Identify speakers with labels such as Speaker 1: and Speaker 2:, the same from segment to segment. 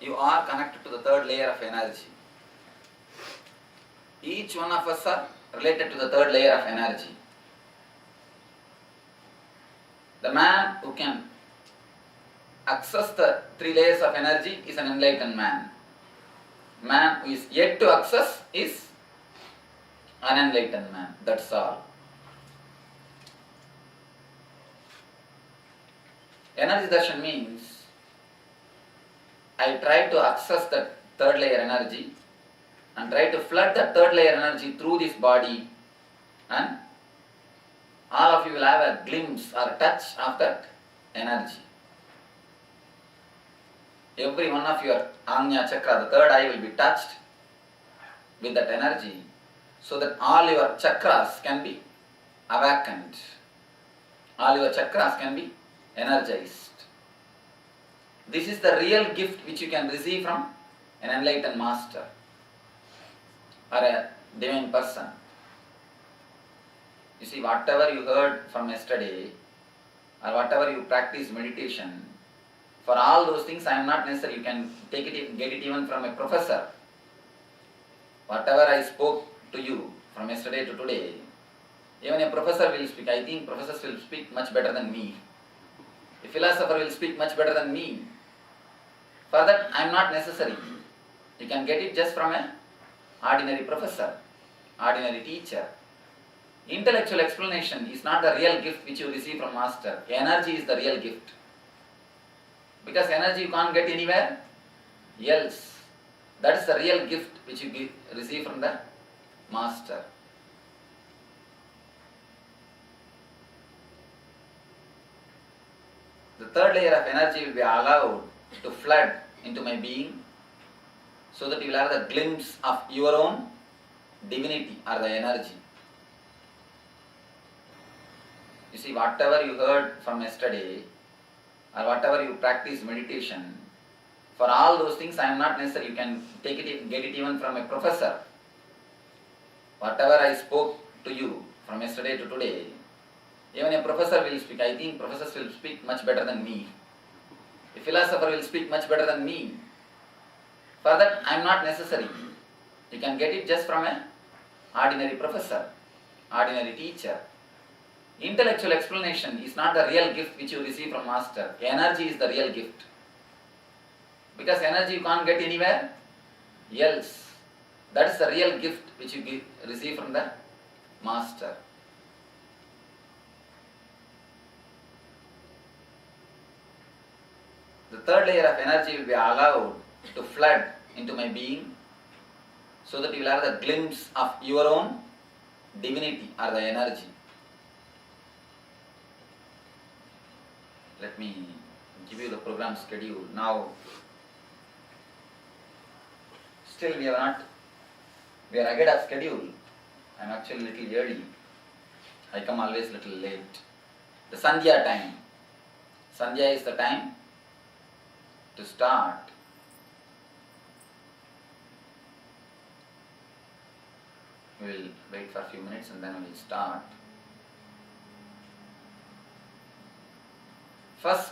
Speaker 1: you are connected to the third layer of energy. Each one of us are related to the third layer of energy. The man who can access the three layers of energy is an enlightened man. Man who is yet to access is an unenlightened man. That's all. Energy darshan means I try to access the third layer energy and try to flood the third layer energy through this body, and all of you will have a glimpse or touch of that energy. Every one of your Agnya chakra, the third eye, will be touched with that energy so that all your chakras can be awakened. All your chakras can be energized. This is the real gift which you can receive from an enlightened master or a divine person. You see, whatever you heard from yesterday or whatever you practice meditation, for all those things I am not necessary. You can get it even from a professor. Whatever I spoke to you from yesterday to today, even a professor will speak. I think professors will speak much better than me. A philosopher will speak much better than me. For that I am not necessary. You can get it just from an ordinary professor, ordinary teacher. Intellectual explanation is not the real gift which you receive from master. Energy is the real gift. Because energy you can't get anywhere else. That is the real gift which you receive from the master. The third layer of energy will be allowed to flood into my being so that you will have the glimpse of your own divinity or the energy. You see, whatever you heard from yesterday or whatever you practice meditation, for all those things I am not necessary. You can get it even from a professor. Whatever I spoke to you from yesterday to today, even a professor will speak. I think professors will speak much better than me. A philosopher will speak much better than me. For that I am not necessary. You can get it just from an ordinary professor, ordinary teacher. Intellectual explanation is not the real gift which you receive from master. Energy is the real gift. Because energy you can't get anywhere else. That is the real gift which you receive from the master. The third layer of energy will be allowed to flood into my being so that you will have the glimpse of your own divinity or the energy. Let me give you the program schedule. Now, still we are ahead of schedule. I am actually a little early. I come always a little late. The Sandhya time. Sandhya is the time to start. We will wait for a few minutes and then we will start. First,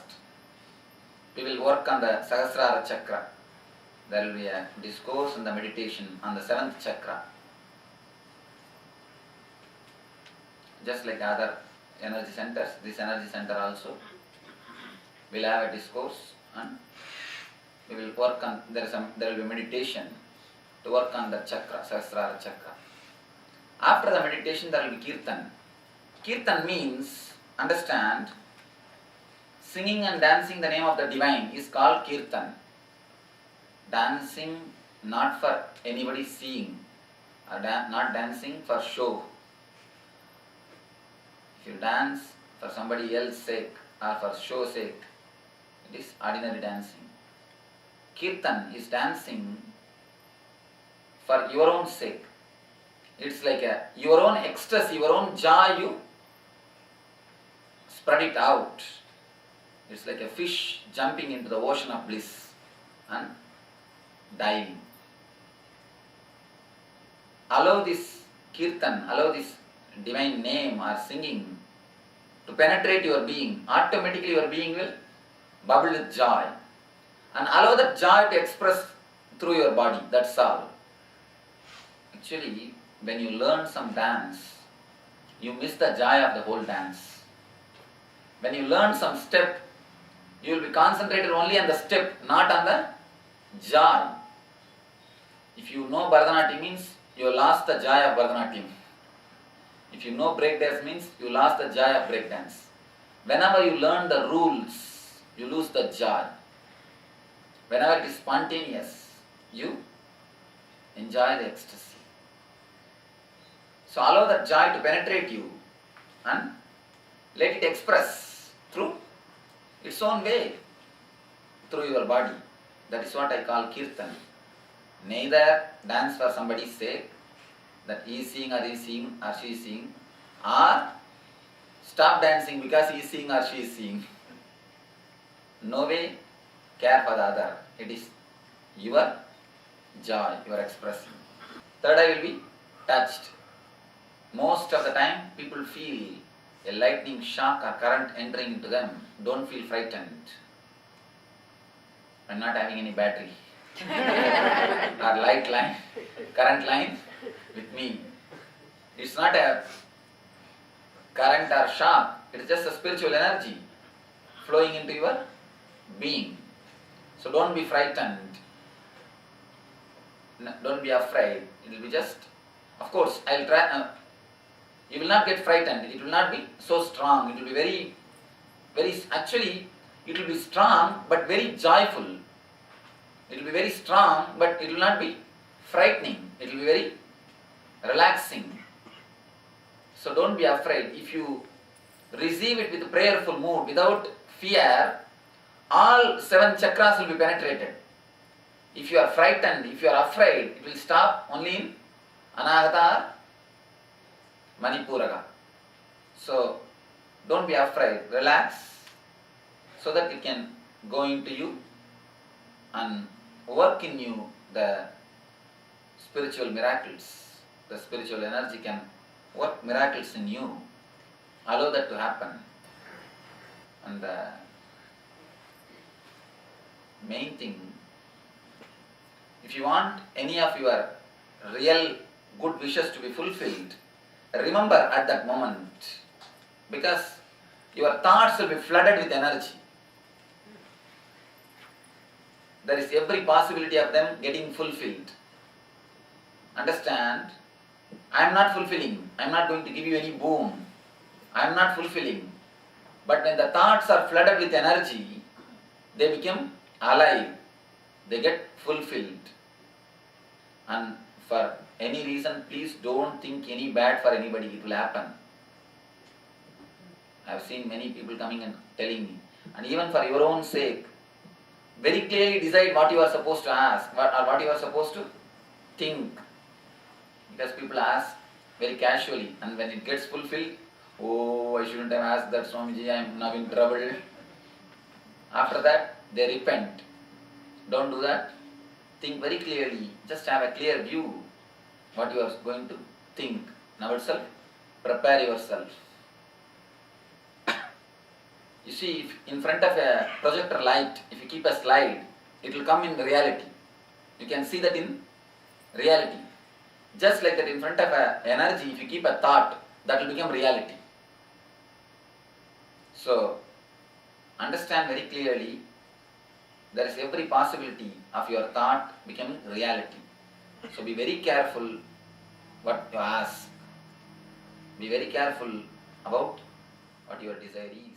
Speaker 1: we will work on the Sahasrara chakra. There will be a discourse and the meditation on the 7th chakra. Just like other energy centers, this energy center also will have a discourse and we will work on, there will be meditation to work on the chakra, Sahasrara chakra. After the meditation there will be kirtan. Kirtan means, understand, singing and dancing the name of the divine is called kirtan. Dancing not for anybody seeing, or not dancing for show. If you dance for somebody else's sake or for show's sake, it is ordinary dancing. Kirtan is dancing for your own sake. It's like your own ecstasy, your own joy, you spread it out. It's like a fish jumping into the ocean of bliss and diving. Allow this kirtan, allow this divine name or singing to penetrate your being. Automatically your being will bubble with joy. and allow that joy to express through your body. That's all. Actually, when you learn some dance, you miss the joy of the whole dance. When you learn some step, you will be concentrated only on the step, not on the joy. If you know Bharatanatyam means you lost the joy of Bharatanatyam. If you know breakdance means you lost the joy of breakdance. Whenever you learn the rules, you lose the joy. Whenever it is spontaneous, you enjoy the ecstasy. So allow that joy to penetrate you and let it express through its own way, through your body. That is what I call kirtan. Neither dance for somebody's sake, that he is seeing or he is seeing or she is seeing, or stop dancing because he is seeing or she is seeing. No way care for the other. It is your joy, your expression. Third eye will be touched. Most of the time people feel a lightning shock or current entering into them. Don't feel frightened. I'm not having any battery or light line, current line with me. It's not a current or shock. It is just a spiritual energy flowing into your being. So don't be frightened. Don't be afraid. It will be just, of course, I'll try. You will not get frightened. It will not be so strong. It will be actually, it will be strong but very joyful. It will be very strong but it will not be frightening. It will be very relaxing. So don't be afraid. If you receive it with a prayerful mood, without fear, all 7 chakras will be penetrated. If you are frightened, if you are afraid, it will stop only in Anahata, Manipuraga. So don't be afraid, relax, so that it can go into you and work in you the spiritual miracles. The spiritual energy can work miracles in you. Allow that to happen. And the main thing, if you want any of your real good wishes to be fulfilled, remember at that moment, because your thoughts will be flooded with energy. There is every possibility of them getting fulfilled. Understand? I am not fulfilling. I am not going to give you any boon. I am not fulfilling. But when the thoughts are flooded with energy, they become alive. They get fulfilled. And for any reason, please don't think any bad for anybody. It will happen. I have seen many people coming and telling me. And even for your own sake, very clearly decide what you are supposed to ask or what you are supposed to think. Because people ask very casually, and when it gets fulfilled, oh, I shouldn't have asked that, Swamiji, I am now in trouble. After that, they repent. Don't do that. Think very clearly. Just have a clear view what you are going to think. Now itself, prepare yourself. You see, if in front of a projector light, if you keep a slide, it will come in reality. You can see that in reality. Just like that in front of a energy, if you keep a thought, that will become reality. So, understand very clearly, there is every possibility of your thought becoming reality. So be very careful what you ask. Be very careful about what your desire is.